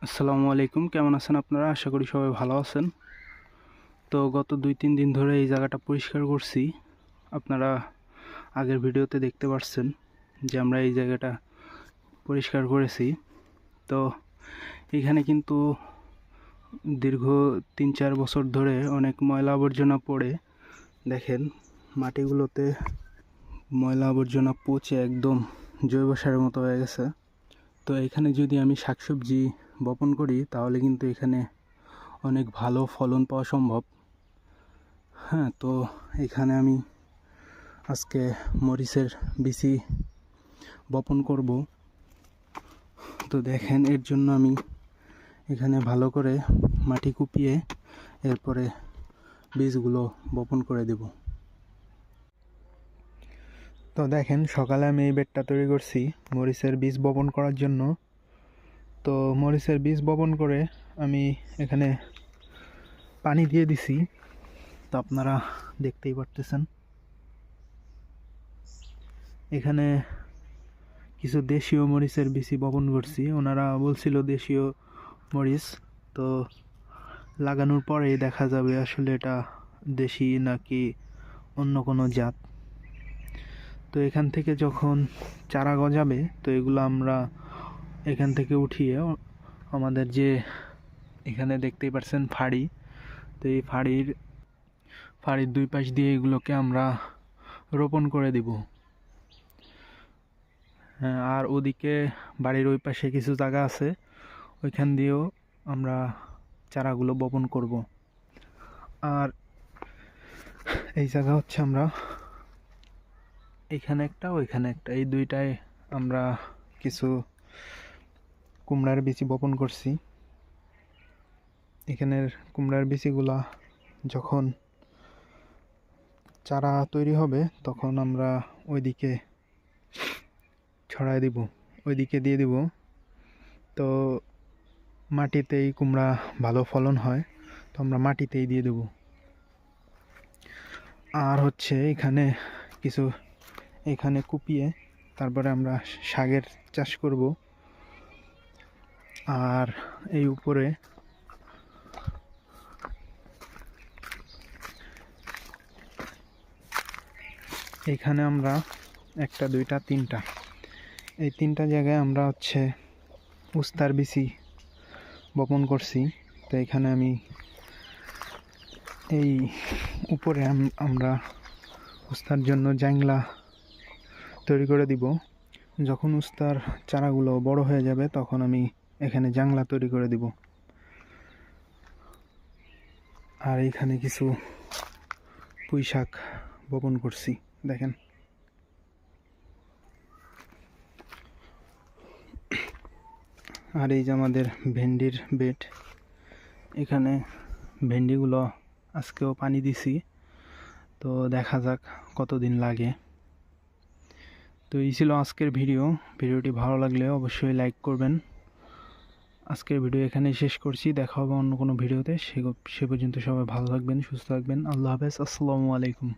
আসসালামু আলাইকুম, কেমন আছেন আপনারা? আশা করি সবাই ভালো আছেন। তো গত 2-3 দিন ধরে এই জায়গাটা পরিষ্কার করছি। আপনারা আগের ভিডিওতে দেখতে পাচ্ছেন যে আমরা এই জায়গাটা পরিষ্কার করেছি। তো এখানে কিন্তু দীর্ঘ 3-4 বছর ধরে অনেক ময়লা আবর্জনা পড়ে, দেখেন মাটিগুলোতে ময়লা আবর্জনা পচে একদম জৈব সারের মতো হয়ে গেছে। তো এখানে যদি আমি শাকসবজি বপন করি তাহলে কিন্তু এখানে অনেক ভালো ফলন পাওয়া সম্ভব। হ্যাঁ, তো এখানে আমি আজকে মরিচের বিচি বপন করব। তো দেখেন, এর জন্য আমি এখানে ভালো করে মাটি কুপিয়ে এরপরে বীজগুলো বপন করে দেব। তো দেখেন, সকালে আমি এই বেডটা তৈরি করছি মরিচের বীজ বপন করার জন্য। তো মরিচের বীজ বপন করে আমি এখানে পানি দিয়ে দিছি। তো আপনারা দেখতেই পারতেছেন, এখানে কিছু দেশীয় মরিচের বিচি বপন করছি। ওনারা বলছিল দেশীয় মরিচ, তো লাগানোর পরেই দেখা যাবে আসলে এটা দেশি নাকি অন্য কোনো জাত। তো এখান থেকে যখন চারা গজাবে তো এগুলো আমরা এখান থেকে উঠিয়ে আমাদের যে এখানে দেখতেই পাচ্ছেন ফাড়ি, তো এই ফাড়ির দুই পাশ দিয়ে এগুলোকে আমরা রোপণ করে দিব। হ্যাঁ, আর ওদিকে বাড়ির ওই পাশে কিছু জায়গা আছে, ওইখান দিয়েও আমরা চারাগুলো বপন করব। আর এই জায়গা হচ্ছে আমরা এইখানে একটা ওইখানে একটা, এই দুইটায় আমরা কিছু কুমড়ার বিচি বপন করছি। এখানের কুমড়ার বিচিগুলা যখন চারা তৈরি হবে তখন আমরা ওইদিকে ছড়াই দিব, ওইদিকে দিয়ে দিব। তো মাটিতেই কুমড়া ভালো ফলন হয়, তো আমরা মাটিতেই দিয়ে দেব। আর হচ্ছে এখানে কুপিয়ে তারপরে আমরা শাকের চাষ করব। আর এই উপরে এখানে আমরা 1, 2, 3টা এই 3টা জায়গায় আমরা হচ্ছে উস্তার বিচি বপন করছি। তো এখানে আমি এই উপরে আমরা উস্তার জন্য জাংলা তৈরি করে দিব। যখন উস্তার চারাগুলো বড় হয়ে যাবে তখন আমি এখানে জাংলা তৈরি করে দিব। আর এখানে কিছু পুঁই শাক বপন করছি, দেখেন। আর এই যে আমাদের ভেন্ডির বেড, এখানে ভেন্ডিগুলো আজকেও পানি দিছি, তো দেখা যাক কতদিন লাগে। তো এই ছিল আজকের ভিডিওটি ভালো লাগলে অবশ্যই লাইক করবেন। আজকের ভিডিও এখানেই শেষ করছি, দেখা হবে অন্য কোনো ভিডিওতে। সে পর্যন্ত সবাই ভালো থাকবেন, সুস্থ থাকবেন। আল্লাহ হাফেজ, আসসালামু আলাইকুম।